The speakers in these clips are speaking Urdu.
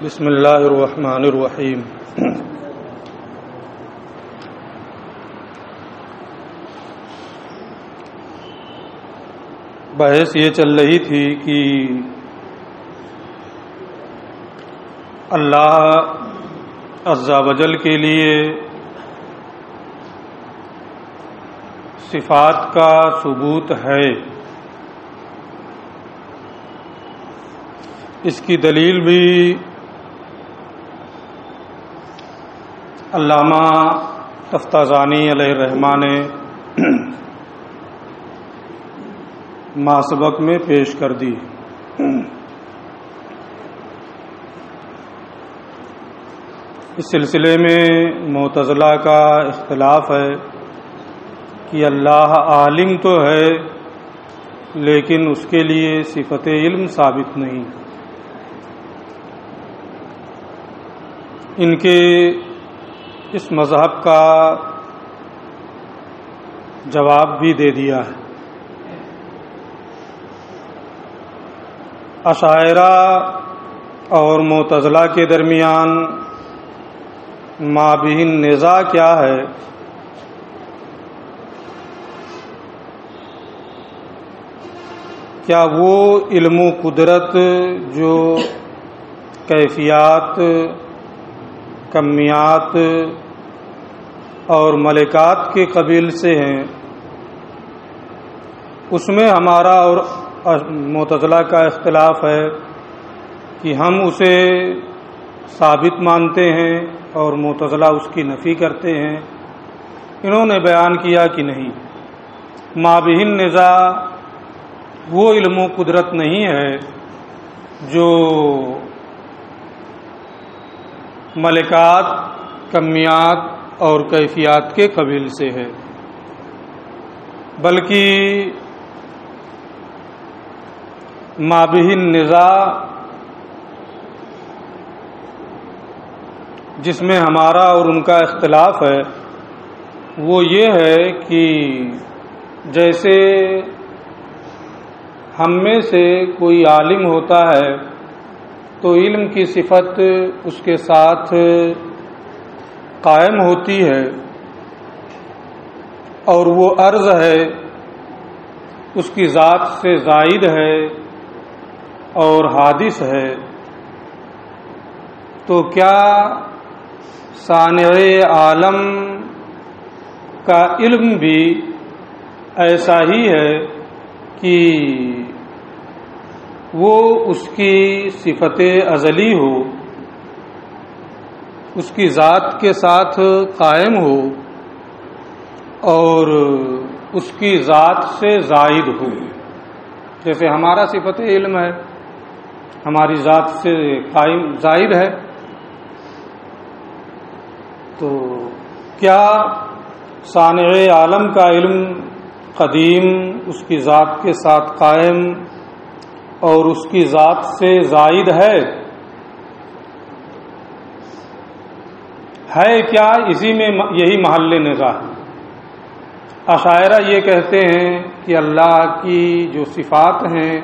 بسم اللہ الرحمن الرحیم۔ بحث یہ چل رہی تھی کہ اللہ عز و جل کے لیے صفات کا ثبوت ہے، اس کی دلیل بھی علامہ تفتازانی علیہ الرحمہ نے ماسبق میں پیش کر دی۔ اس سلسلے میں معتزلہ کا اختلاف ہے کہ اللہ عالم تو ہے لیکن اس کے لیے صفت علم ثابت نہیں۔ ان کے اس مذہب کا جواب بھی دے دیا ہے۔ اشاعرہ اور معتزلہ کے درمیان مابین نزاع کیا ہے؟ کیا وہ علم و قدرت جو کیفیات، کمیات اور ملکات کے قبیل سے ہیں، اس میں ہمارا اور معتزلہ کا اختلاف ہے کہ ہم اسے ثابت مانتے ہیں اور معتزلہ اس کی نفی کرتے ہیں۔ انہوں نے بیان کیا کہ نہیں، مابین نزاع وہ علم و قدرت نہیں ہے جو ملکات، کمیات اور کیفیات کے قبیل سے ہے، بلکہ مابین نزاع جس میں ہمارا اور ان کا اختلاف ہے وہ یہ ہے کہ جیسے ہم میں سے کوئی عالم ہوتا ہے تو علم کی صفت اس کے ساتھ قائم ہوتی ہے اور وہ عرض ہے، اس کی ذات سے زائد ہے اور حادث ہے۔ تو کیا صانع عالم کا علم بھی ایسا ہی ہے کہ وہ اس کی صفت ازلی ہو، اس کی ذات کے ساتھ قائم ہو اور اس کی ذات سے زائد ہو؟ جیسے ہمارا صفت علم ہے، ہماری ذات سے قائم زائد ہے، تو کیا صانع عالم کا علم قدیم، اس کی ذات کے ساتھ قائم اور اس کی ذات سے زائد ہے کیا؟ اسی میں یہی محل نزاع ہے۔ اشاعرہ یہ کہتے ہیں کہ اللہ کی جو صفات ہیں،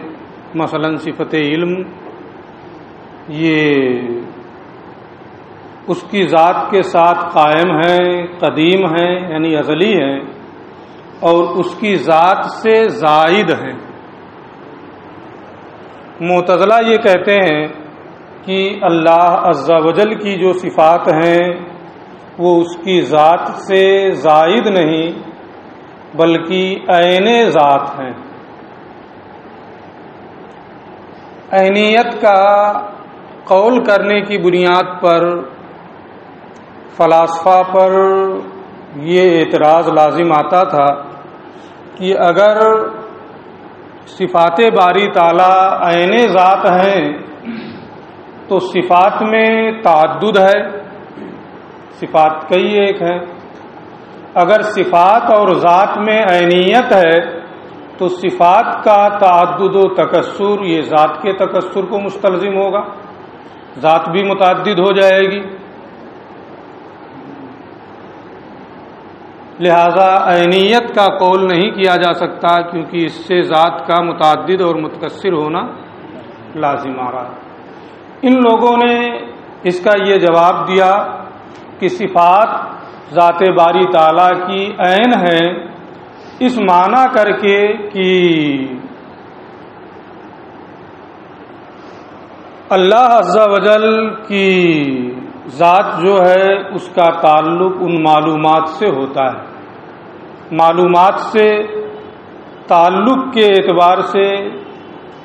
مثلا صفت علم، یہ اس کی ذات کے ساتھ قائم ہے، قدیم ہے یعنی ازلی ہے، اور اس کی ذات سے زائد ہے۔ معتزلہ یہ کہتے ہیں کہ اللہ عز و جل کی جو صفات ہیں وہ اس کی ذات سے زائد نہیں بلکہ عین ذات ہیں۔ عینیت کا قول کرنے کی بنیاد پر فلاسفہ پر یہ اعتراض لازم آتا تھا کہ اگر صفات باری تعالی عین ذات ہیں تو صفات میں تعدد ہے، صفات کئی ایک ہیں۔ اگر صفات اور ذات میں عینیت ہے تو صفات کا تعدد و تکثر یہ ذات کے تکثر کو مستلزم ہوگا، ذات بھی متعدد ہو جائے گی، لہذا عینیت کا قول نہیں کیا جا سکتا کیونکہ اس سے ذات کا متعدد اور متکثر ہونا لازم آ رہا ہے۔ ان لوگوں نے اس کا یہ جواب دیا کہ صفات ذات باری تعالیٰ کی عین ہے، اس معنی کر کے کہ اللہ عز و جل کی ذات جو ہے اس کا تعلق ان معلومات سے ہوتا ہے، معلومات سے تعلق کے اعتبار سے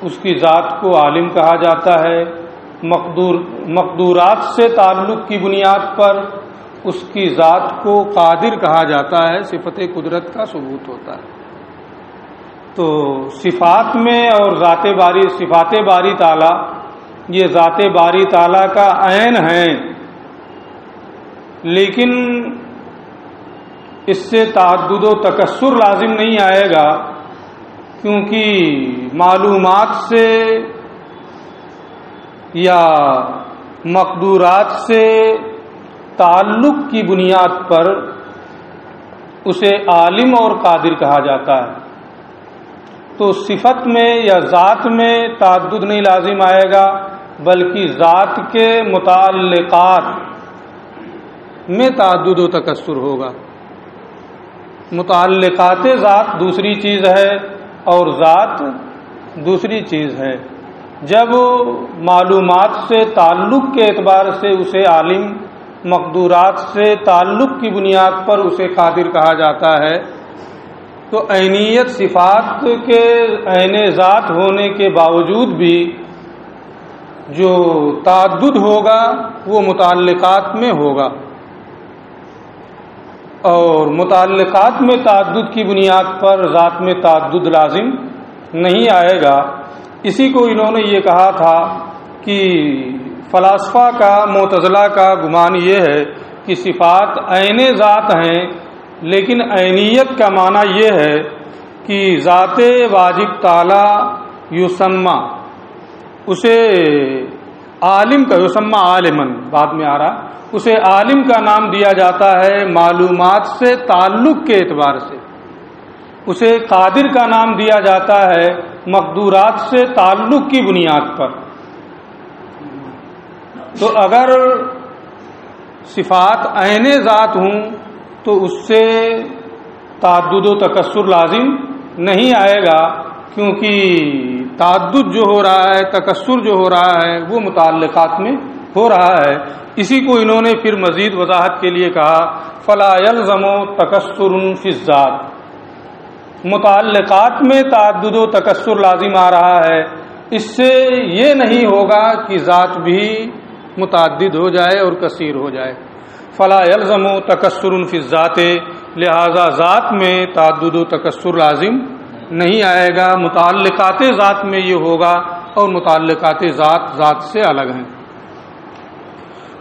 اس کی ذات کو عالم کہا جاتا ہے، مقدورات سے تعلق کی بنیاد پر اس کی ذات کو قادر کہا جاتا ہے، صفت قدرت کا ثبوت ہوتا ہے۔ تو صفات میں اور صفات باری تعالیٰ، یہ ذات باری تعالیٰ کا عین ہے، لیکن اس سے تعدد و تکثر لازم نہیں آئے گا، کیونکہ معلومات سے یا مقدورات سے تعلق کی بنیاد پر اسے عالم اور قادر کہا جاتا ہے۔ تو صفت میں یا ذات میں تعدد نہیں لازم آئے گا، بلکہ ذات کے متعلقات میں تعدد و تکثر ہوگا۔ متعلقات ذات دوسری چیز ہے اور ذات دوسری چیز ہے۔ جب معلومات سے تعلق کے اعتبار سے اسے عالم، مقدورات سے تعلق کی بنیاد پر اسے قادر کہا جاتا ہے، تو عینیت صفات کے عین ذات ہونے کے باوجود بھی جو تعدد ہوگا وہ متعلقات میں ہوگا، اور متعلقات میں تعدد کی بنیاد پر ذات میں تعدد لازم نہیں آئے گا۔ اسی کو انہوں نے یہ کہا تھا کہ فلاسفہ کا، معتزلہ کا گمان یہ ہے کہ صفات عین ذات ہیں، لیکن عینیت کا معنی یہ ہے کہ ذات واجب تعالی یسمى، اسے عالم کا، یسمى عالماً بعد میں آ رہا، اسے عالم کا نام دیا جاتا ہے معلومات سے تعلق کے اعتبار سے، اسے قادر کا نام دیا جاتا ہے مقدورات سے تعلق کی بنیاد پر۔ تو اگر صفات عین ذات ہوں تو اس سے تعدد و تکثر لازم نہیں آئے گا، کیونکہ تعدد جو ہو رہا ہے، تکثر جو ہو رہا ہے، وہ متعلقات میں ہو رہا ہے۔ اسی کو انہوں نے پھر مزید وضاحت کے لیے کہا فلا يلزم تکثر فی الذات، متعلقات میں تعدد و تکثر لازم آ رہا ہے، اس سے یہ نہیں ہوگا کہ ذات بھی متعدد ہو جائے اور کثیر ہو جائے۔ فلا يلزم تکثر فی الذات، لہذا ذات میں تعدد و تکثر لازم نہیں آئے گا، متعلقات ذات میں یہ ہوگا، اور متعلقات ذات سے الگ ہیں۔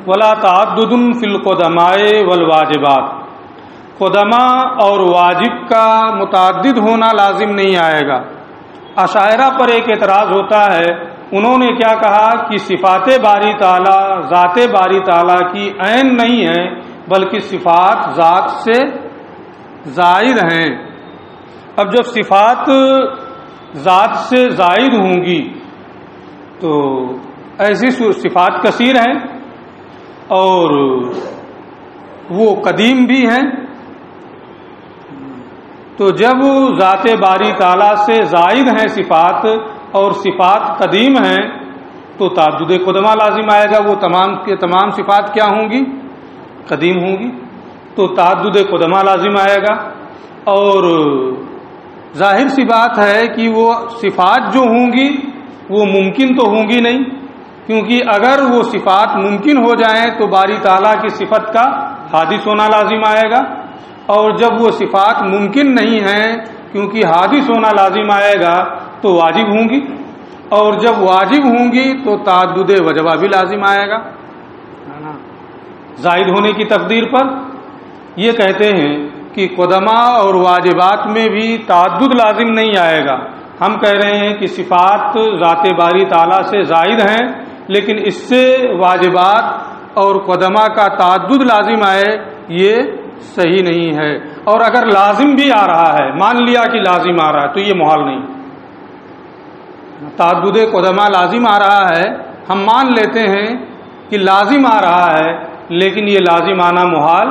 ولا تعدد فی القدماء والواجبات، قدما اور واجب کا متعدد ہونا لازم نہیں آئے گا۔ اشاعرہ پر ایک اعتراض ہوتا ہے، انہوں نے کیا کہا کہ صفات باری تعالیٰ ذات باری تعالیٰ کی عین نہیں ہے، بلکہ صفات ذات سے زائد ہیں۔ اب جب صفات ذات سے زائد ہوں گی تو ایسی صفات کثیر ہیں اور وہ قدیم بھی ہیں، تو جب ذات باری تعالیٰ سے زائد ہیں صفات اور صفات قدیم ہیں تو تعدد قدمہ لازم آئے گا، وہ تمام کے تمام صفات کیا ہوں گی؟ قدیم ہوں گی، تو تعدد قدمہ لازم آئے گا۔ اور ظاہر سی بات ہے کہ وہ صفات جو ہوں گی وہ ممکن تو ہوں گی نہیں، کیونکہ اگر وہ صفات ممکن ہو جائیں تو باری تعالیٰ کی صفت کا حادث ہونا لازم آئے گا، اور جب وہ صفات ممکن نہیں ہیں کیونکہ حادث ہونا لازم آئے گا تو واجب ہوں گی، اور جب واجب ہوں گی تو تعدد وجبہ بھی لازم آئے گا زائد ہونے کی تقدیر پر۔ یہ کہتے ہیں کہ قدمہ اور واجبات میں بھی تعدد لازم نہیں آئے گا۔ ہم کہہ رہے ہیں کہ صفات ذات باری تعالیٰ سے زائد ہیں، لیکن اس سے واجبات اور قدمہ کا تعدد لازم آئے، یہ صحیح نہیں ہے۔ اور اگر لازم بھی آ رہا ہے، مان لیا کہ لازم آ رہا ہے، تو یہ محال نہیں۔ تعدد قدمہ لازم آ رہا ہے، ہم مان لیتے ہیں کہ لازم آ رہا ہے لیکن یہ لازم آنا محال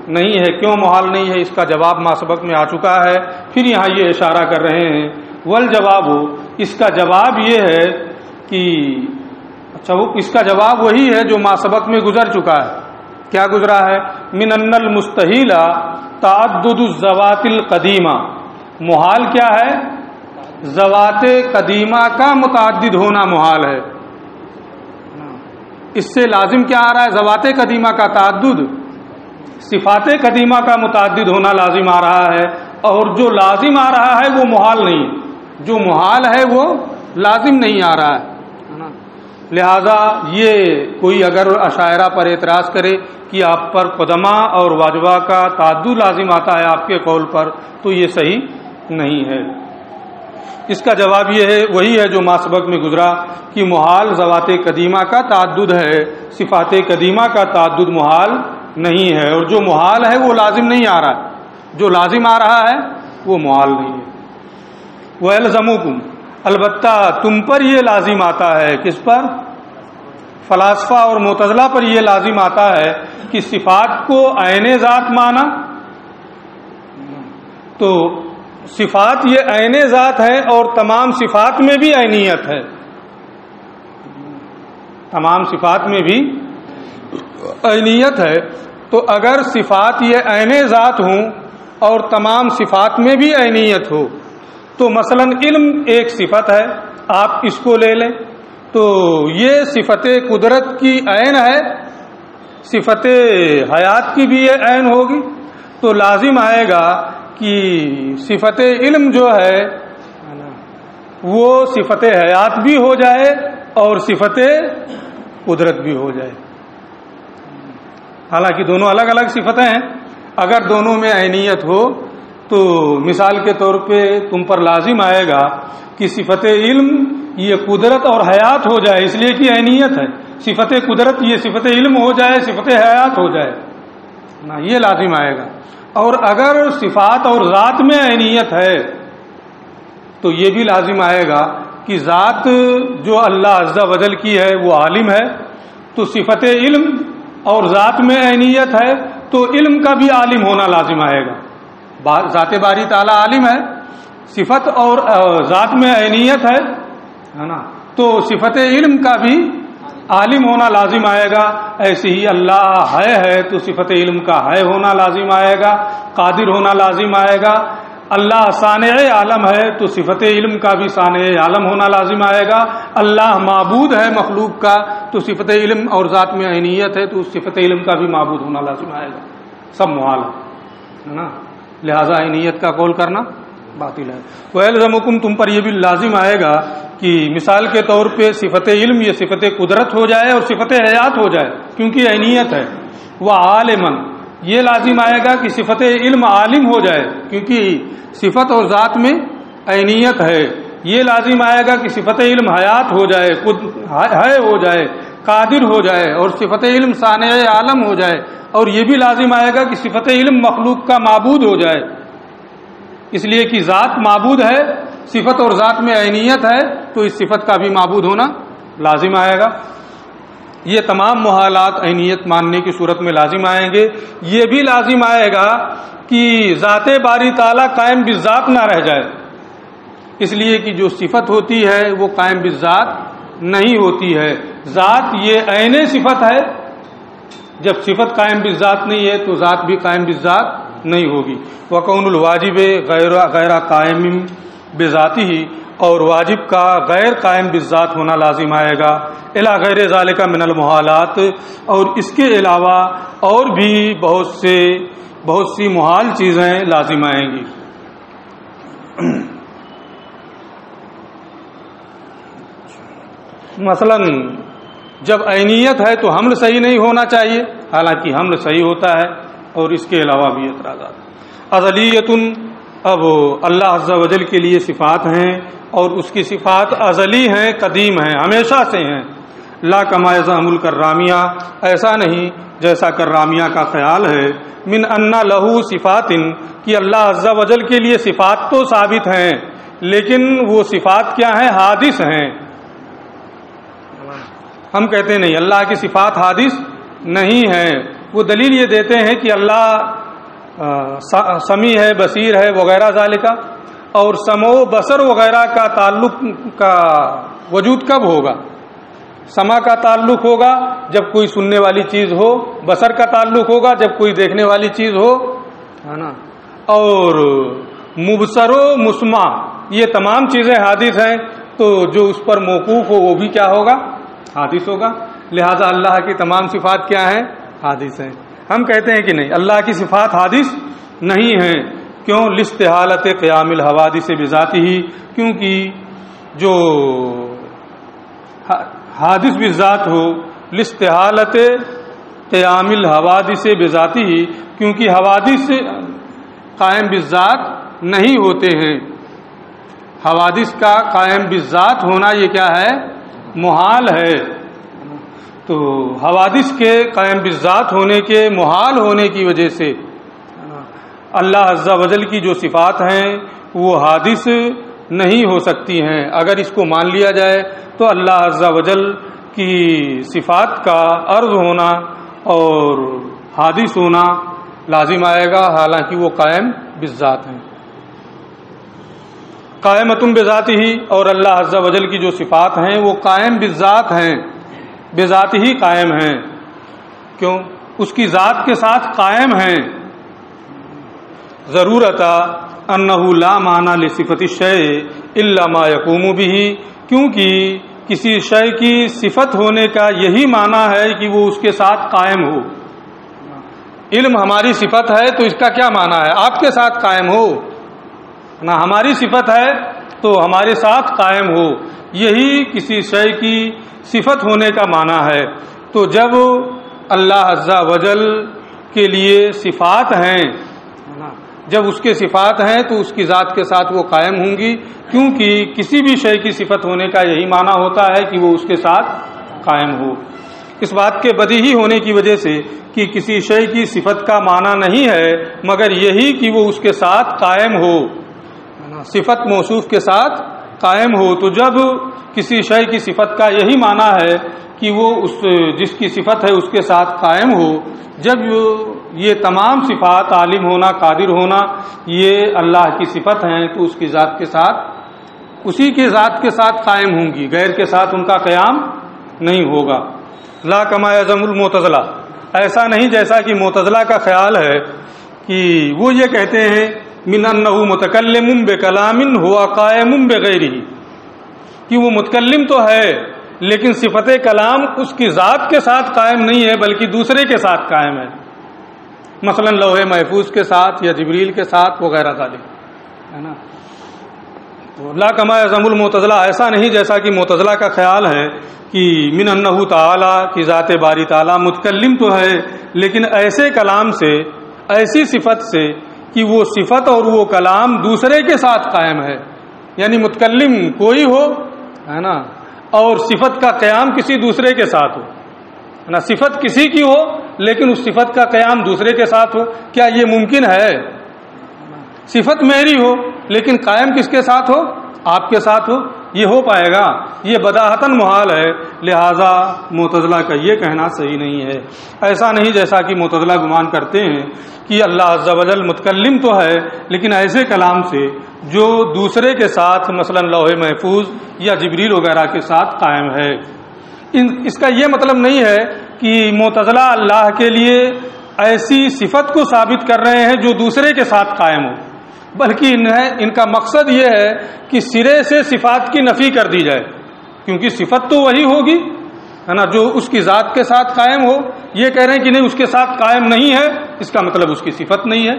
نہیں ہے. کیوں محال نہیں ہے؟ اس کا جواب ما سبق میں آ چکا ہے. پھر یہاں یہ اشارہ کر رہے ہیں والجواب، اس کا جواب یہ ہے کہ اس کا جواب وہی ہے جو ما سبق میں گزر چکا ہے. کیا گزرا ہے؟ من ان المستحیل تعدد الذوات القدیمہ، محال کیا ہے؟ ذوات قدیمہ کا متعدد ہونا محال ہے. اس سے لازم کیا آ رہا ہے؟ ذوات قدیمہ کا تعدد، صفات قدیمہ کا متعدد ہونا لازم آ رہا ہے. اور جو لازم آ رہا ہے وہ محال نہیں، جو محال ہے وہ لازم نہیں آ رہا ہے. لہذا یہ کوئی اگر اشاعرہ پر اعتراض کرے کہ آپ پر قدمہ اور واجبہ کا تعدد لازم آتا ہے آپ کے قول پر، تو یہ صحیح نہیں ہے. اس کا جواب یہ ہے وہی ہے جو ما سبق میں گزرا کہ محال ذوات قدیمہ کا تعدد ہے، صفات قدیمہ کا تعدد محال نہیں ہے. اور جو محال ہے وہ لازم نہیں آ رہا ہے، جو لازم آ رہا ہے وہ محال نہیں ہے. وَيَلْزَمُكُمْ، البتہ تم پر یہ لازم آتا ہے. کس پر؟ فلاسفہ اور معتزلہ پر یہ لازم آتا ہے کہ صفات کو عین ذات مانا. تو صفات یہ عین ذات ہے اور تمام صفات میں بھی عینیت ہے، تمام صفات میں بھی عینیت ہے. تو اگر صفات یہ عین ذات ہوں اور تمام صفات میں بھی عینیت ہو، تو مثلا علم ایک صفت ہے، آپ اس کو لے لیں تو یہ صفت قدرت کی عین ہے، صفت حیات کی بھی یہ عین ہوگی. تو لازم آئے گا کہ صفت علم جو ہے وہ صفت حیات بھی ہو جائے اور صفت قدرت بھی ہو جائے. حالانکہ دونوں الگ الگ صفتیں ہیں. اگر دونوں میں عینیت ہو تو مثال کے طور پہ تم پر لازم آئے گا کہ صفت علم یہ قدرت اور حیات ہو جائے، اس لیے کہ عینیت ہے. صفت قدرت یہ صفت علم ہو جائے، صفت حیات ہو جائے نا، یہ لازم آئے گا. اور اگر صفات اور ذات میں عینیت ہے تو یہ بھی لازم آئے گا کہ ذات جو اللہ عز و جل کی ہے وہ عالم ہے. تو صفت علم اور ذات میں عینیت ہے تو علم کا بھی عالم ہونا لازم آئے گا. ذات باری تعالیٰ عالم ہے، صفت اور ذات میں عینیت ہے نا، تو صفت علم کا بھی عالم ہونا لازم آئے گا. ایسے ہی اللہ ہے تو صفت علم کا ہے ہونا لازم آئے گا، قادر ہونا لازم آئے گا. اللہ صانع عالم ہے تو صفت علم کا بھی صانع عالم ہونا لازم آئے گا. اللہ معبود ہے مخلوق کا تو صفت علم اور ذات میں عینیت ہے تو صفت علم کا بھی معبود ہونا لازم آئے گا. سب محال ہے نا، لہذا عینیت کا قول کرنا باطل ہے. وَيَلْزَمُكُمْ، تم پر یہ بھی لازم آئے گا کہ مثال کے طور پہ صفت علم یہ صفت قدرت ہو جائے اور صفت حیات ہو جائے کیونکہ عینیت ہے. وَعَالِمًا، یہ لازم آئے گا کہ صفت علم عالم ہو جائے کیونکہ صفت اور ذات میں عینیت ہے. یہ لازم آئے گا کہ صفت علم حیات ہو جائے، ہے ہو جائے، قادر ہو جائے، اور صفت علم صانع عالم ہو جائے. اور یہ بھی لازم آئے گا کہ صفت علم مخلوق کا معبود ہو جائے، اس لیے کہ ذات معبود ہے، صفت اور ذات میں عینیت ہے تو اس صفت کا بھی معبود ہونا لازم آئے گا. یہ تمام محالات عینیت ماننے کی صورت میں لازم آئیں گے. یہ بھی لازم آئے گا کہ ذات باری تعالیٰ قائم بالذات نہ رہ جائے، اس لیے کہ جو صفت ہوتی ہے وہ قائم بالذات نہیں ہوتی ہے. ذات یہ عین صفت ہے، جب صفت قائم بالذات نہیں ہے تو ذات بھی قائم بالذات نہیں ہوگی. وَقَوْنُ الْوَاجِبِ غیر قائم بذاتہ، اور واجب کا غیر قائم بالذات ہونا لازم آئے گا. الی غیر ذالک من المحالات، اور اس کے علاوہ اور بھی بہت سی محال چیزیں لازم آئیں گی. مثلا جب عینیت ہے تو حمل صحیح نہیں ہونا چاہیے، حالانکہ حمل صحیح ہوتا ہے. اور اس کے علاوہ بھی اعتراضات. ازلیت، اب اللہ عز و جل کے لیے صفات ہیں اور اس کی صفات ازلی ہیں، قدیم ہیں، ہمیشہ سے ہیں. لا کما یزعم الکرامیہ، ایسا نہیں جیسا کرامیہ کا خیال ہے. من ان لہو صفات، کہ اللہ عز و جل کے لیے صفات تو ثابت ہیں لیکن وہ صفات کیا ہیں؟ حادث ہیں. ہم کہتے ہیں نہیں، اللہ کی صفات حادث نہیں ہیں. وہ دلیل یہ دیتے ہیں کہ اللہ سمیع ہے، بصیر ہے وغیرہ ذالکہ، اور سمع و بصر وغیرہ کا تعلق کا وجود کب ہوگا؟ سمع کا تعلق ہوگا جب کوئی سننے والی چیز ہو، بصر کا تعلق ہوگا جب کوئی دیکھنے والی چیز ہو، ہے نا. اور مبصر و مسمع یہ تمام چیزیں حادث ہیں، تو جو اس پر موقوف ہو وہ بھی کیا ہوگا؟ حادث ہوگا. لہذا اللہ کی تمام صفات کیا ہیں؟ حادث ہیں. ہم کہتے ہیں کہ نہیں، اللہ کی صفات حادث نہیں ہیں. کیوں؟ لاستحالت قیام الحوادث بذاتہ، کیونکہ جو حادث بذات ہو، لاستحالت قیام الحوادث بذاتہ، کیونکہ حوادث قائم بالذات نہیں ہوتے ہیں. حوادث کا قائم بالذات ہونا یہ کیا ہے؟ محال ہے. تو حوادث کے قائم بالذات ہونے کے محال ہونے کی وجہ سے اللہ عز و جل کی جو صفات ہیں وہ حادث نہیں ہو سکتی ہیں. اگر اس کو مان لیا جائے تو اللہ عز و جل کی صفات کا عرض ہونا اور حادث ہونا لازم آئے گا، حالانکہ وہ قائم بالذات ہیں. قائمۃ بذاتہ، اور اللہ عز و جل کی جو صفات ہیں وہ قائم بالذات ہیں، بذات ہی قائم ہیں. کیوں؟ اس کی ذات کے ساتھ قائم ہیں. ضرورت انہ لا معنی لصفت الشیء الا ما یقوم بہ، کیونکہ کسی شے کی صفت ہونے کا یہی معنی ہے کہ وہ اس کے ساتھ قائم ہو. علم ہماری صفت ہے تو اس کا کیا معنی ہے؟ آپ کے ساتھ قائم ہو نہ. ہماری صفت ہے تو ہمارے ساتھ قائم ہو، یہی کسی شے کی صفت ہونے کا معنی ہے. تو جب اللہ عز و جل کے لیے صفات ہیں، جب اس کے صفات ہیں تو اس کی ذات کے ساتھ وہ قائم ہوں گی، کیونکہ کسی بھی شے کی صفت ہونے کا یہی معنی ہوتا ہے کہ وہ اس کے ساتھ قائم ہو. اس بات کے بدیہی ہونے کی وجہ سے کہ کسی شے کی صفت کا معنی نہیں ہے مگر یہی کہ وہ اس کے ساتھ قائم ہو، صفت موصوف کے ساتھ قائم ہو. تو جب کسی شے کی صفت کا یہی معنی ہے کہ وہ اس جس کی صفت ہے اس کے ساتھ قائم ہو، جب یہ تمام صفات عالم ہونا، قادر ہونا یہ اللہ کی صفت ہیں تو اس کی ذات کے ساتھ، اسی کے ذات کے ساتھ قائم ہوں گی، غیر کے ساتھ ان کا قیام نہیں ہوگا. لا کما یزعم المعتزلہ، ایسا نہیں جیسا کہ معتزلہ کا خیال ہے کہ وہ یہ کہتے ہیں من انہ متکلم بکلام ہوا قائم بغیرہ، کہ وہ متکلم تو ہے لیکن صفت کلام اس کی ذات کے ساتھ قائم نہیں ہے بلکہ دوسرے کے ساتھ قائم ہے، مثلا لوح محفوظ کے ساتھ یا جبریل کے ساتھ وغیرہ ذالک، ہے نا. تو لا کما یزعم المعتزلہ، ایسا نہیں جیسا کہ معتزلہ کا خیال ہے کہ من انہ تعالی کی ذات باری تعالی متکلم تو ہے لیکن ایسے کلام سے، ایسی صفت سے کہ وہ صفت اور وہ کلام دوسرے کے ساتھ قائم ہے. یعنی متکلم کوئی ہو، ہے نا، اور صفت کا قیام کسی دوسرے کے ساتھ ہو، ہے نا. صفت کسی کی ہو لیکن اس صفت کا قیام دوسرے کے ساتھ ہو. کیا یہ ممکن ہے؟ صفت میری ہو لیکن قائم کس کے ساتھ ہو؟ آپ کے ساتھ ہو. یہ ہو پائے گا؟ یہ بداہتاً محال ہے. لہذا معتزلہ کا یہ کہنا صحیح نہیں ہے. ایسا نہیں جیسا کہ معتزلہ گمان کرتے ہیں کہ اللہ عز و جل متکلم تو ہے لیکن ایسے کلام سے جو دوسرے کے ساتھ مثلا لوح محفوظ یا جبریل وغیرہ کے ساتھ قائم ہے. اس کا یہ مطلب نہیں ہے کہ معتزلہ اللہ کے لیے ایسی صفت کو ثابت کر رہے ہیں جو دوسرے کے ساتھ قائم ہو، بلکہ ان کا مقصد یہ ہے کہ سرے سے صفات کی نفی کر دی جائے، کیونکہ صفت تو وہی ہوگی، ہے نا، جو اس کی ذات کے ساتھ قائم ہو. یہ کہہ رہے ہیں کہ نہیں اس کے ساتھ قائم نہیں ہے، اس کا مطلب اس کی صفت نہیں ہے.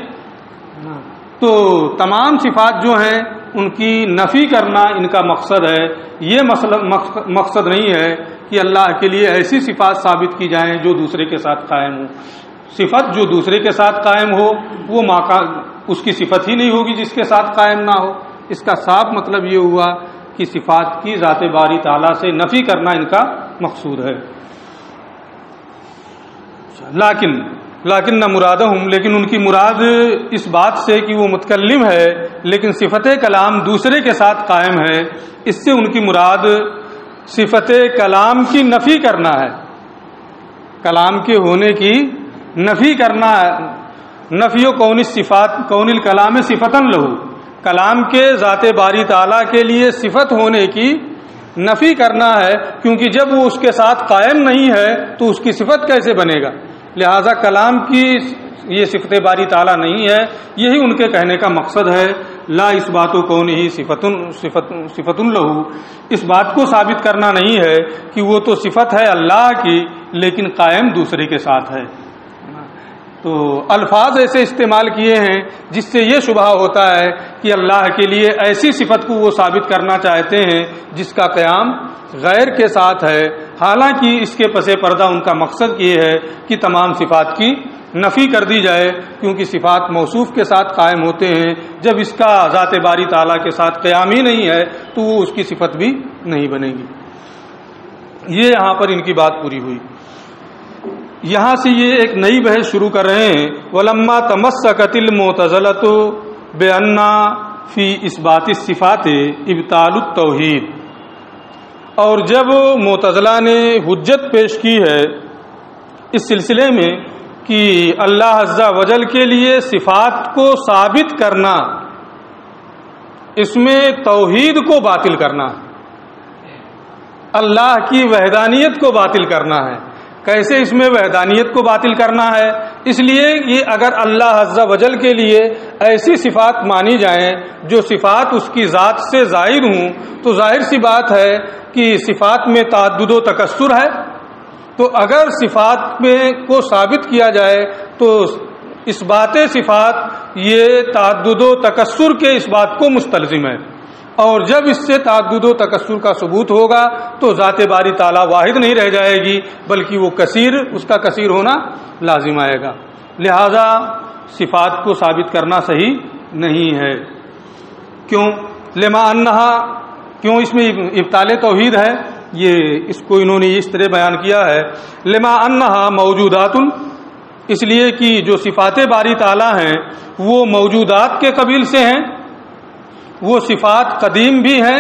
تو تمام صفات جو ہیں ان کی نفی کرنا ان کا مقصد ہے. یہ مقصد نہیں ہے کہ اللہ کے لیے ایسی صفات ثابت کی جائیں جو دوسرے کے ساتھ قائم ہو. صفت جو دوسرے کے ساتھ قائم ہو وہ اس کی صفت ہی نہیں ہوگی جس کے ساتھ قائم نہ ہو. اس کا صاف مطلب یہ ہوا کہ صفات کی ذات باری تعالیٰ سے نفی کرنا ان کا مقصود ہے. لیکن نہ مرادہم، لیکن ان کی مراد اس بات سے کہ وہ متکلم ہے لیکن صفت کلام دوسرے کے ساتھ قائم ہے، اس سے ان کی مراد صفت کلام کی نفی کرنا ہے، کلام کے ہونے کی نفی کرنا ہے. نفی و کون صفات کون الکلام صفتن لہو، کلام کے ذات باری تعالیٰ کے لیے صفت ہونے کی نفی کرنا ہے، کیونکہ جب وہ اس کے ساتھ قائم نہیں ہے تو اس کی صفت کیسے بنے گا. لہذا کلام کی یہ صفت باری تعالیٰ نہیں ہے، یہی ان کے کہنے کا مقصد ہے. لا اس بات و کون ہی صفت لہو، اس بات کو ثابت کرنا نہیں ہے کہ وہ تو صفت ہے اللہ کی لیکن قائم دوسرے کے ساتھ ہے. تو الفاظ ایسے استعمال کیے ہیں جس سے یہ شبہ ہوتا ہے کہ اللہ کے لیے ایسی صفت کو وہ ثابت کرنا چاہتے ہیں جس کا قیام غیر کے ساتھ ہے، حالانکہ اس کے پس پردہ ان کا مقصد یہ ہے کہ تمام صفات کی نفی کر دی جائے، کیونکہ صفات موصوف کے ساتھ قائم ہوتے ہیں. جب اس کا ذات باری تعالیٰ کے ساتھ قیام ہی نہیں ہے تو وہ اس کی صفت بھی نہیں بنے گی. یہ یہاں پر ان کی بات پوری ہوئی. یہاں سے یہ ایک نئی بحث شروع کر رہے ہیں. وَلَمَّا تَمَسَّكَتِ الْمُعْتَزِلَةُ بِأَنَّ فِي إِثْبَاتِ الصِّفَاتِ إِبْطَالُ التَّوْحِيدِ، اور جب معتزلہ نے حجت پیش کی ہے اس سلسلے میں کہ اللہ عز و جل کے لیے صفات کو ثابت کرنا، اس میں توحید کو باطل کرنا، اللہ کی وحدانیت کو باطل کرنا ہے. کیسے اس میں وحدانیت کو باطل کرنا ہے؟ اس لیے کہ اگر اللہ عز و جل کے لیے ایسی صفات مانی جائیں جو صفات اس کی ذات سے ظاہر ہوں تو ظاہر سی بات ہے کہ صفات میں تعدد و تکثر ہے. تو اگر صفات میں کو ثابت کیا جائے تو اس بات صفات یہ تعدد و تکثر کے اس بات کو مستلزم ہے، اور جب اس سے تعدد و تکثر کا ثبوت ہوگا تو ذات باری تعالیٰ واحد نہیں رہ جائے گی بلکہ وہ کثیر، اس کا کثیر ہونا لازم آئے گا. لہذا صفات کو ثابت کرنا صحیح نہیں ہے. کیوں؟ لما انہا، کیوں اس میں ابطال توحید ہے؟ یہ اس کو انہوں نے اس طرح بیان کیا ہے. لما انہا موجودات، اس لیے کہ جو صفات باری تعالیٰ ہیں وہ موجودات کے قبیل سے ہیں، وہ صفات قدیم بھی ہیں.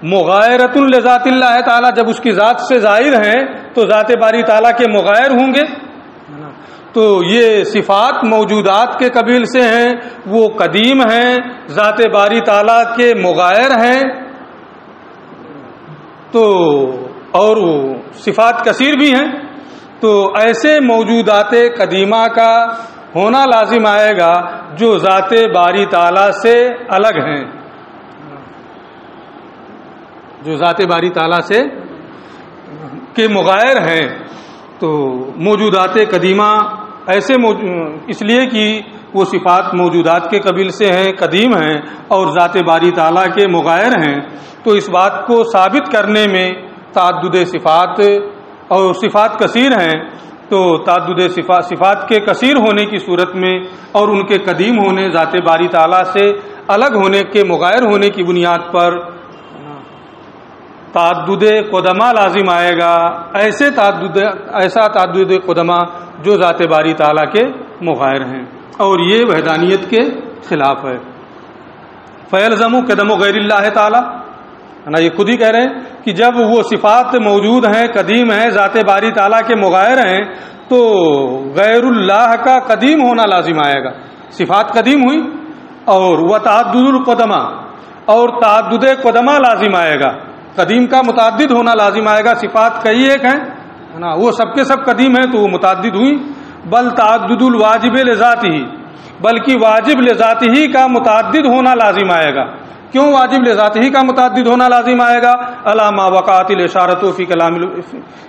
مغایرۃ لذات اللہ تعالیٰ، جب اس کی ذات سے ظاہر ہیں تو ذات باری تعالیٰ کے مغایر ہوں گے. تو یہ صفات موجودات کے قبیل سے ہیں، وہ قدیم ہیں، ذات باری تعالیٰ کے مغایر ہیں. تو اور صفات کثیر بھی ہیں. تو ایسے موجودات قدیمہ کا ہونا لازم آئے گا جو ذات باری تعالیٰ سے الگ ہیں، جو ذات باری تعالیٰ سے کے مغایر ہیں. تو موجودات قدیمہ ایسے اس لیے کہ وہ صفات موجودات کے قبیل سے ہیں، قدیم ہیں اور ذات باری تعالیٰ کے مغایر ہیں. تو اس بات کو ثابت کرنے میں تعدد صفات اور صفات کثیر ہیں. تو تعدد صفات کے کثیر ہونے کی صورت میں اور ان کے قدیم ہونے، ذات باری تعالیٰ سے الگ ہونے کے مغایر ہونے کی بنیاد پر تعدد قدمہ لازم آئے گا. ایسا تعدد قدمہ جو ذات باری تعالیٰ کے مغایر ہیں، اور یہ وحدانیت کے خلاف ہے. فیلزم قدم غیر اللہ تعالیٰ، یہ خود ہی کہہ رہے ہیں کہ جب وہ صفات موجود ہیں، قدیم ہیں، ذات باری تعالیٰ کے مغایر ہیں، تو غیر اللہ کا قدیم ہونا لازم آئے گا. صفات قدیم ہوئی اور وہ تعدد القدمہ، اور تعدد قدمہ لازم آئے گا. قدیم کا متعدد ہونا لازم آئے گا. صفات کئی ایک ہیں نا، وہ سب کے سب قدیم ہیں تو وہ متعدد ہوئی. بل تعدد الواجب لذاتہ، بلکہ واجب لذاتہ کا متعدد ہونا لازم آئے گا. کیوں واجب لذاتہ کا متعدد ہونا لازم آئے گا؟ علامہ وقعت الاشارۃ فی کلام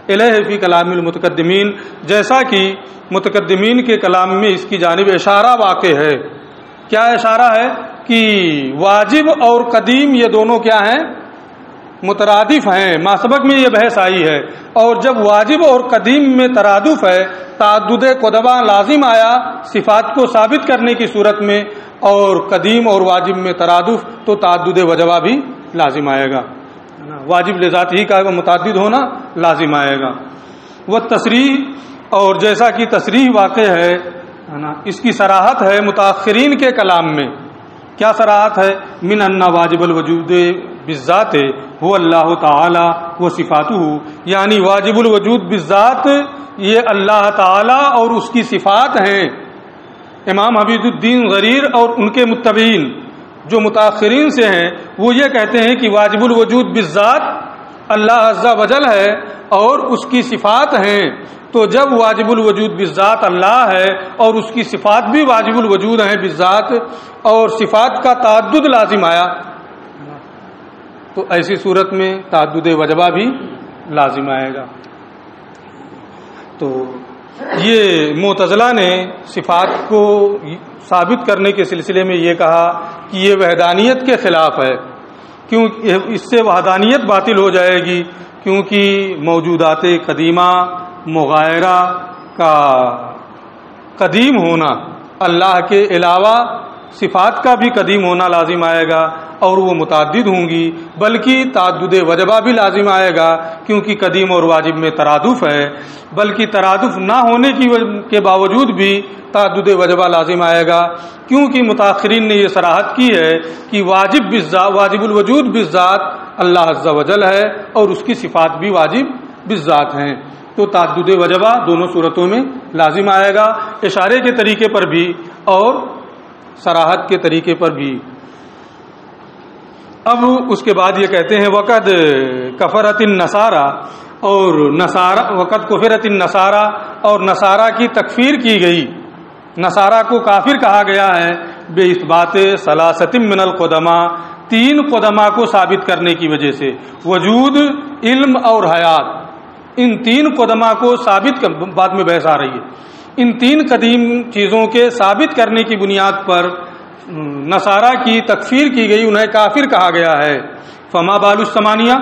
الیہ فی کلام المتقدمین، جیسا کہ متقدمین کے کلام میں اس کی جانب اشارہ واقع ہے. کیا اشارہ ہے؟ کہ واجب اور قدیم یہ دونوں کیا ہیں؟ مترادف ہیں. ماسبق میں یہ بحث آئی ہے. اور جب واجب اور قدیم میں ترادف ہے، تعدد قدمہ لازم آیا صفات کو ثابت کرنے کی صورت میں، اور قدیم اور واجب میں ترادف تو تعدد وجبہ بھی لازم آئے گا. واجب لذات ہی کا متعدد ہونا لازم آئے گا. وہ تصریح، اور جیسا کہ تصریح واقع ہے نا، اس کی صراحت ہے متاخرین کے کلام میں. کیا صراحت ہے؟ من ان واجب الوجود بالذات هو اللہ تعالی و صفاتہ، یعنی واجب الوجود بالذات یہ اللہ تعالی اور اس کی صفات ہیں۔ امام حبیب الدین غریر اور ان کے متبعین جو متاخرین سے ہیں وہ یہ کہتے ہیں کہ واجب الوجود بالذات اللہ عز و جل ہے اور اس کی صفات ہیں۔ تو جب واجب الوجود بالذات اللہ ہے اور اس کی صفات بھی واجب الوجود ہیں بالذات، اور صفات کا تعدد لازم آیا، تو ایسی صورت میں تعدد وجبہ بھی لازم آئے گا۔ تو یہ معتزلہ نے صفات کو ثابت کرنے کے سلسلے میں یہ کہا کہ یہ وحدانیت کے خلاف ہے، کیونکہ اس سے وحدانیت باطل ہو جائے گی، کیونکہ موجودات قدیمہ مغایرہ کا قدیم ہونا، اللہ کے علاوہ صفات کا بھی قدیم ہونا لازم آئے گا، اور وہ متعدد ہوں گی، بلکہ تعدد وجبہ بھی لازم آئے گا، کیونکہ قدیم اور واجب میں ترادف ہے، بلکہ ترادف نہ ہونے کے باوجود بھی تعدد وجبہ لازم آئے گا، کیونکہ متاخرین نے یہ صراحت کی ہے کہ واجب الوجود بالذات اللہ عز و جل ہے اور اس کی صفات بھی واجب بالذات ہیں، تو تعدد وجبہ دونوں صورتوں میں لازم آئے گا، اشارے کے طریقے پر بھی اور صراحت کے طریقے پر بھی۔ اب اس کے بعد یہ کہتے ہیں وقد کفرت النصارى وقد کفرت النصارى اور نصارہ کی تکفیر کی گئی، نصارہ کو کافر کہا گیا ہے بے اثبات ثلاثۃ من القدماء، تین قدماء کو ثابت کرنے کی وجہ سے، وجود، علم اور حیات، ان تین قدماء کو ثابت بعد میں بحث آ رہی ہے، ان تین قدیم چیزوں کے ثابت کرنے کی بنیاد پر نصارہ کی تکفیر کی گئی، انہیں کافر کہا گیا ہے۔ فما بال الثمانیہ،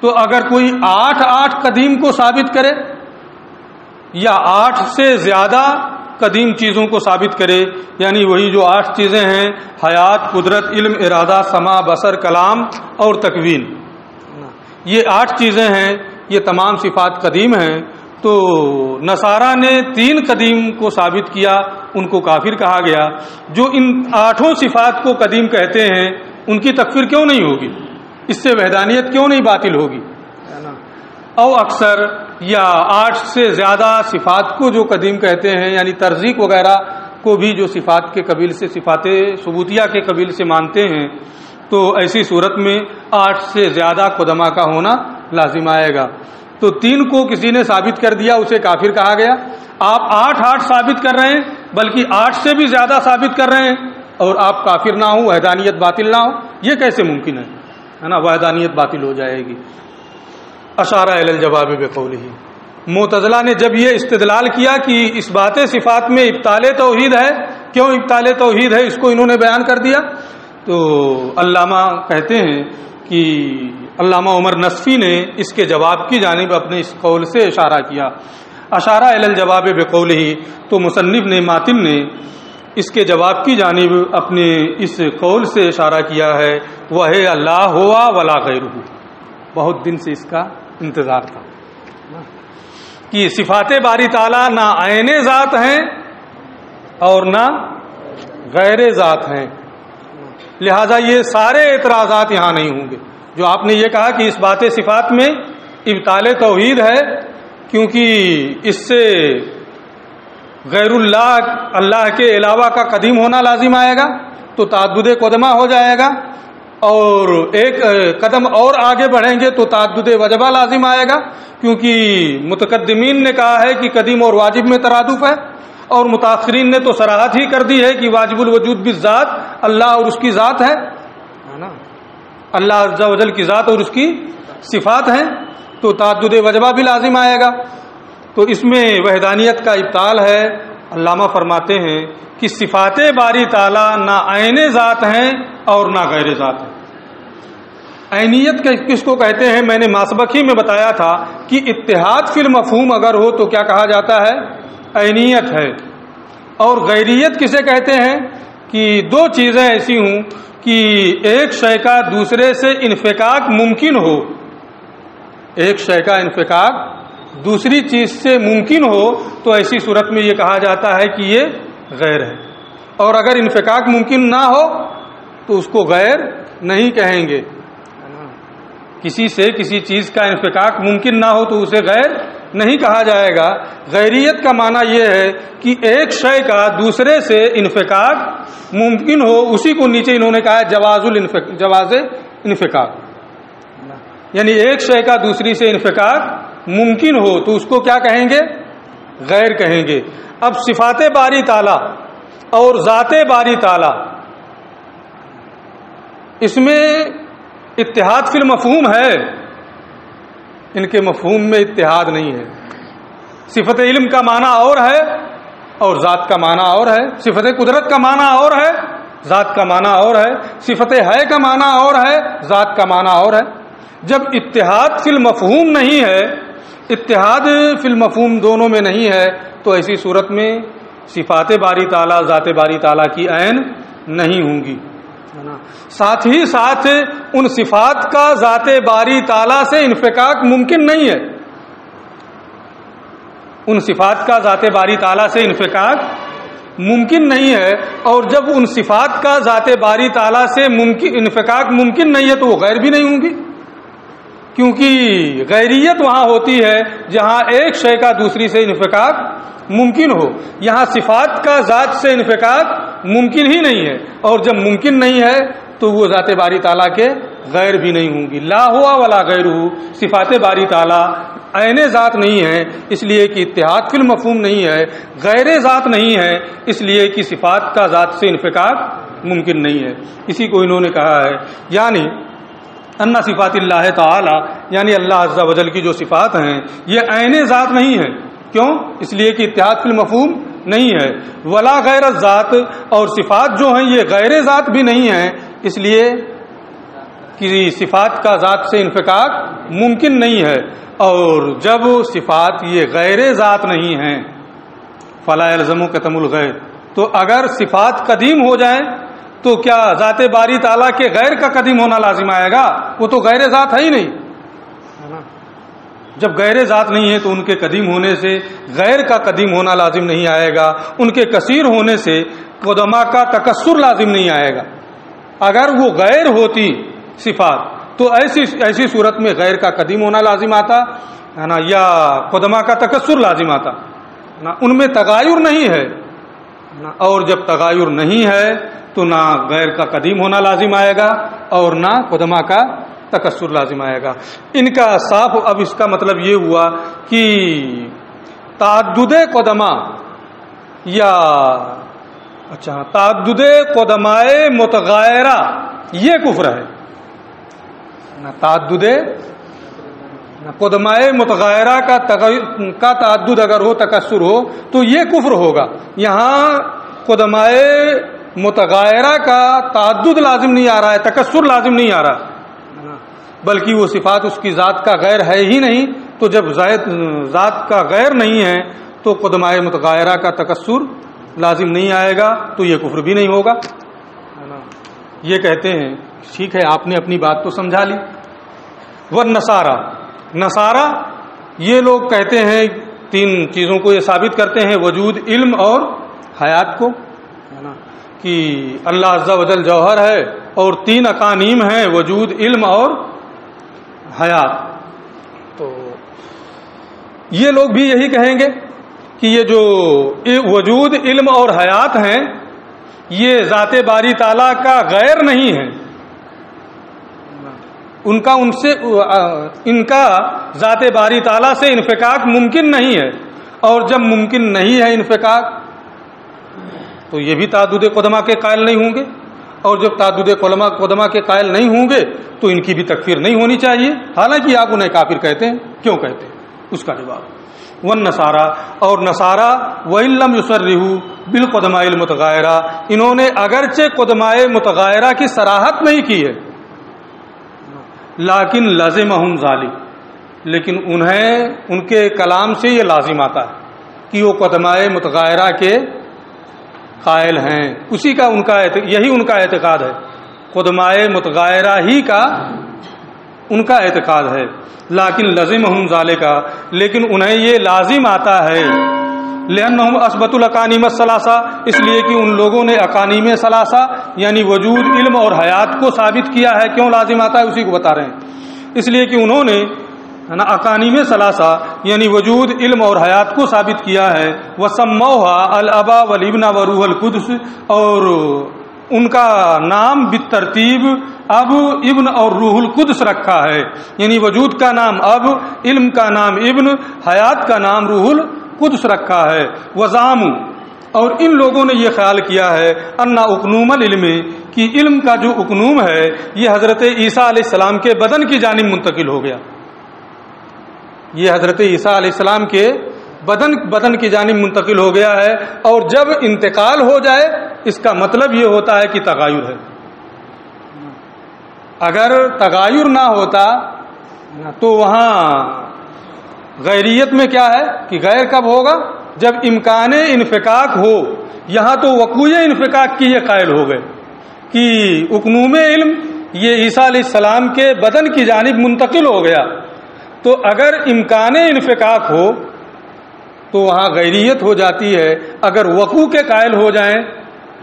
تو اگر کوئی 8 قدیم کو ثابت کرے یا 8 سے زیادہ قدیم چیزوں کو ثابت کرے، یعنی وہی جو 8 چیزیں ہیں، حیات، قدرت، علم، ارادہ، سماع، بصر، کلام اور تکوین، یہ 8 چیزیں ہیں، یہ تمام صفات قدیم ہیں، تو نصارہ نے 3 قدیم کو ثابت کیا، ان کو کافر کہا گیا۔ جو ان 8 صفات کو قدیم کہتے ہیں ان کی تکفیر کیوں نہیں ہوگی؟ اس سے وحدانیت کیوں نہیں باطل ہوگی؟ او اکثر یا 8 سے زیادہ صفات کو جو قدیم کہتے ہیں، یعنی ترزیق وغیرہ کو بھی جو صفات کے قبیل سے، صفات ثبوتیہ کے قبیل سے مانتے ہیں، تو ایسی صورت میں 8 سے زیادہ قدماء کا ہونا لازم آئے گا۔ تو 3 کو کسی نے ثابت کر دیا، اسے کافر کہا گیا۔ آپ 8 ثابت کر رہے ہیں، بلکہ 8 سے بھی زیادہ ثابت کر رہے ہیں، اور آپ کافر نہ ہوں، وحدانیت باطل نہ ہو، یہ کیسے ممکن ہے نا؟ وحدانیت باطل ہو جائے گی۔ اشارہ الی الجواب بقولہ، معتزلہ نے جب یہ استدلال کیا کہ اس بات صفات میں ابطال توحید ہے، کیوں ابطال توحید ہے، اس کو انہوں نے بیان کر دیا، تو علامہ کہتے ہیں کہ علامہ عمر نصفی نے اس کے جواب کی جانب اپنے اس قول سے اشارہ کیا، اشارہ الی الجواب بقولہ، تو مصنف نے ماتن نے اس کے جواب کی جانب اپنے اس قول سے اشارہ کیا ہے، وہ اللہ ہوا ولا غیرہ، بہت دن سے اس کا انتظار تھا کہ صفات باری تعالیٰ نہ عین ذات ہیں اور نہ غیر ذات ہیں، لہذا یہ سارے اعتراضات یہاں نہیں ہوں گے۔ جو آپ نے یہ کہا کہ اس بات صفات میں ابطال توحید ہے، کیونکہ اس سے غیر اللہ کے علاوہ کا قدیم ہونا لازم آئے گا، تو تعدد قدمہ ہو جائے گا، اور ایک قدم اور آگے بڑھیں گے تو تعدد وجبہ لازم آئے گا، کیونکہ متقدمین نے کہا ہے کہ قدیم اور واجب میں ترادف ہے، اور متاخرین نے تو صراحت ہی کر دی ہے کہ واجب الوجود بالذات اللہ اور اس کی ذات ہے نا، اللہ عز و جل کی ذات اور اس کی صفات ہیں، تو تعدد وجبہ بھی لازم آئے گا، تو اس میں وحدانیت کا ابطال ہے۔ علامہ فرماتے ہیں کہ صفات باری تعالیٰ نہ عین ذات ہیں اور نہ غیر ذات ہیں۔ عینیت کس کو کہتے ہیں؟ میں نے ماسبق ہی میں بتایا تھا کہ اتحاد فی المفہوم اگر ہو تو کیا کہا جاتا ہے؟ عینیت ہے۔ اور غیریت کسے کہتے ہیں؟ کہ 2 چیزیں ایسی ہوں کہ ایک شے کا دوسرے سے انفکاک ممکن ہو، ایک شے کا انفکاک دوسری چیز سے ممکن ہو، تو ایسی صورت میں یہ کہا جاتا ہے کہ یہ غیر ہے، اور اگر انفکاک ممکن نہ ہو تو اس کو غیر نہیں کہیں گے۔ کسی سے کسی چیز کا انفکاک ممکن نہ ہو تو اسے غیر نہیں کہا جائے گا۔ غیریت کا معنی یہ ہے کہ ایک شے کا دوسرے سے انفکاک ممکن ہو، اسی کو نیچے انہوں نے کہا ہے جواز انفکاک، یعنی ایک شے کا دوسری سے انفکاک ممکن ہو تو اس کو کیا کہیں گے؟ غیر کہیں گے۔ اب صفات باری تعالیٰ اور ذات باری تعالیٰ، اس میں اتحاد فی المفہوم ہے، ان کے مفہوم میں اتحاد نہیں ہے۔ صفت علم کا معنی اور ہے اور ذات کا معنی اور ہے، صفت قدرت کا معنی اور ہے، ذات کا معنی اور ہے، صفت ہے کا معنی اور ہے، ذات کا معنی اور ہے۔ جب اتحاد فی المفہوم نہیں ہے، اتحاد فی المفہوم دونوں میں نہیں ہے، تو ایسی صورت میں صفات باری تعالیٰ ذات باری تعالیٰ کی عین نہیں ہوں گی۔ ساتھ ہی ساتھ ان صفات کا ذات باری تعالیٰ سے انفکاک ممکن نہیں ہے، ان صفات کا ذات باری تعالیٰ سے انفکاک ممکن نہیں ہے، اور جب ان صفات کا ذات باری تعالیٰ سے انفکاک ممکن نہیں ہے تو وہ غیر بھی نہیں ہوں گی، کیونکہ غیریت وہاں ہوتی ہے جہاں ایک شے کا دوسری سے انفکاک ممکن ہو، یہاں صفات کا ذات سے انفکاک ممکن ہی نہیں ہے، اور جب ممکن نہیں ہے تو وہ ذات باری تعالیٰ کے غیر بھی نہیں ہوں گی۔ لا ہوا ولا غیرہ، صفات باری تعالیٰ عین ذات نہیں ہے اس لیے کہ اتحاد فی المفہوم نہیں ہے، غیر ذات نہیں ہے اس لیے کہ صفات کا ذات سے انفکاک ممکن نہیں ہے۔ اسی کو انہوں نے کہا ہے یعنی ان صفات اللہ تعالی، یعنی اللہ عز و جل کی جو صفات ہیں یہ عین ذات نہیں ہے، کیوں؟ اس لیے کہ اتحاد فی المفہوم نہیں ہے، ولا غیر الذات، اور صفات جو ہیں یہ غیر ذات بھی نہیں ہیں اس لیے کہ صفات کا ذات سے انفکاک ممکن نہیں ہے، اور جب صفات یہ غیر ذات نہیں ہیں فلا یلزم کتم الغیر، تو اگر صفات قدیم ہو جائیں تو کیا ذات باری تعالیٰ کے غیر کا قدیم ہونا لازم آئے گا؟ وہ تو غیر ذات ہے ہی نہیں، جب غیر ذات نہیں ہے تو ان کے قدیم ہونے سے غیر کا قدیم ہونا لازم نہیں آئے گا، ان کے کثیر ہونے سے قدما کا تکثر لازم نہیں آئے گا۔ اگر وہ غیر ہوتی صفات تو ایسی صورت میں غیر کا قدیم ہونا لازم آتا ہے نا، یا قدما کا تکثر لازم آتا نا، ان میں تغایر نہیں ہے نا، اور جب تغایر نہیں ہے تو نہ غیر کا قدیم ہونا لازم آئے گا اور نہ قدما کا تکثر لازم آئے گا۔ ان کا صاف اب اس کا مطلب یہ ہوا کہ تعدد قدما یا تعدد قدمائے متغیرہ یہ کفر ہے، تعدد قدمائے متغیرہ کا تعدد اگر ہو تکثر ہو تو یہ کفر ہوگا۔ یہاں قدمائے متغیرہ کا تعدد لازم نہیں آ رہا ہے، تکثر لازم نہیں آ رہا، بلکہ وہ صفات اس کی ذات کا غیر ہے ہی نہیں، تو جب ذات کا غیر نہیں ہے تو قدمائے متغیرہ کا تکثر لازم نہیں آئے گا، تو یہ کفر بھی نہیں ہوگا۔ یہ کہتے ہیں ٹھیک ہے آپ نے اپنی بات تو سمجھا لی۔ والنصارى، نصارہ یہ لوگ کہتے ہیں تین چیزوں کو یہ ثابت کرتے ہیں، وجود، علم اور حیات کو، کہ اللہ عز و جل جوہر ہے اور تین اقانیم ہیں، وجود، علم اور حیات۔ تو یہ لوگ بھی یہی کہیں گے کہ یہ جو وجود، علم اور حیات ہیں یہ ذات باری تعالیٰ کا غیر نہیں ہے، ان کا ذات باری تعالیٰ سے انفکاک ممکن نہیں ہے، اور جب ممکن نہیں ہے انفکاک تو یہ بھی تعدد قدما کے قائل نہیں ہوں گے، اور جب تعدد قدما کے قائل نہیں ہوں گے تو ان کی بھی تکفیر نہیں ہونی چاہیے، حالانکہ آپ انہیں کافر کہتے ہیں، کیوں کہتے ہیں؟ اس کا جواب والنصارى، اور نصارہ وَإِن لَّمْ يُصَرِّحُوا بِالْقُدَمَاءِ الْمُتَغَيِّرَةِ، انہوں نے اگرچہ قدمائے متغیرہ کی صراحت نہیں کی ہے، لیکن لازمہم ذالک، لیکن انہیں ان کے کلام سے یہ لازم آتا ہے کہ وہ قدمائے متغیرہ کے قائل ہیں، اسی کا یہی ان کا اعتقاد ہے، قدمائے متغیرہ ہی کا ان کا اعتقاد ہے، لیکن لازمہم ذالک، لیکن انہیں یہ لازم آتا ہے، لأنہم اثبتوا الاقانیم الثلاثہ، اس لیے کہ ان لوگوں نے اقانیم ثلاثہ یعنی وجود، علم اور حیات کو ثابت کیا ہے۔ کیوں لازم آتا ہے اسی کو بتا رہے ہیں۔ اس لیے کہ انہوں نے اقانیم ثلاثہ یعنی وجود، علم اور حیات کو ثابت کیا ہے. وسموها الابا والابن وروح القدس، اور ان کا نام بالترتیب اب، ابن اور روح القدس رکھا ہے. یعنی وجود کا نام اب، علم کا نام ابن، حیات کا نام روح القدس رکھا ہے. وزعموا، اور ان لوگوں نے یہ خیال کیا ہے ان اقنوم العلم، کہ علم کا جو اقنوم ہے یہ حضرت عیسیٰ علیہ السلام کے بدن کی جانب منتقل ہو گیا. یہ حضرت عیسیٰ علیہ السلام کے بدن کی جانب منتقل ہو گیا ہے. اور جب انتقال ہو جائے اس کا مطلب یہ ہوتا ہے کہ تغیر ہے. اگر تغیر نہ ہوتا تو وہاں غیریت میں کیا ہے کہ غیر کب ہوگا؟ جب امکان انفکاک ہو. یہاں تو وقوع انفکاک کی یہ قائل ہو گئے کہ اقنوم علم یہ عیسیٰ علیہ السلام کے بدن کی جانب منتقل ہو گیا. تو اگر امکان انفکاک ہو تو وہاں غیریت ہو جاتی ہے. اگر وقوع کے قائل ہو جائیں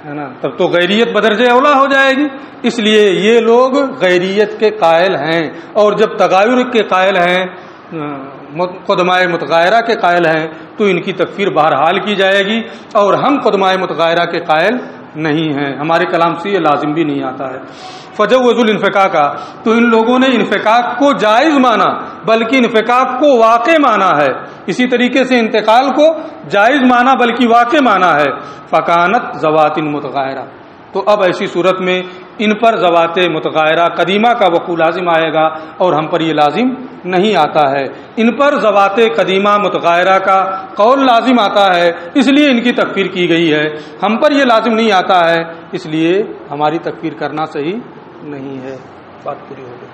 ہے نا تب تو غیریت بدرجہ اولا ہو جائے گی. اس لیے یہ لوگ غیریت کے قائل ہیں. اور جب تغیر کے قائل ہیں، قدمائے متغیرہ کے قائل ہیں، تو ان کی تکفیر بہرحال کی جائے گی. اور ہم قدمائے متغیرہ کے قائل نہیں ہیں، ہمارے کلام سے یہ لازم بھی نہیں آتا ہے. فجوزوا الانفکاک، تو ان لوگوں نے انفکاک کو جائز مانا بلکہ انفکاک کو واقع مانا ہے. اسی طریقے سے انتقال کو جائز مانا بلکہ واقع مانا ہے. فکانت ذوات متغیرہ، تو اب ایسی صورت میں ان پر ذوات متغیرہ قدیمہ کا وقوع لازم آئے گا، اور ہم پر یہ لازم نہیں آتا ہے. ان پر ذوات قدیمہ متغیرہ کا قول لازم آتا ہے، اس لیے ان کی تکفیر کی گئی ہے. ہم پر یہ لازم نہیں آتا ہے، اس لیے ہماری تکفیر کرنا صحیح نہیں ہے. بات پوری ہو گئی.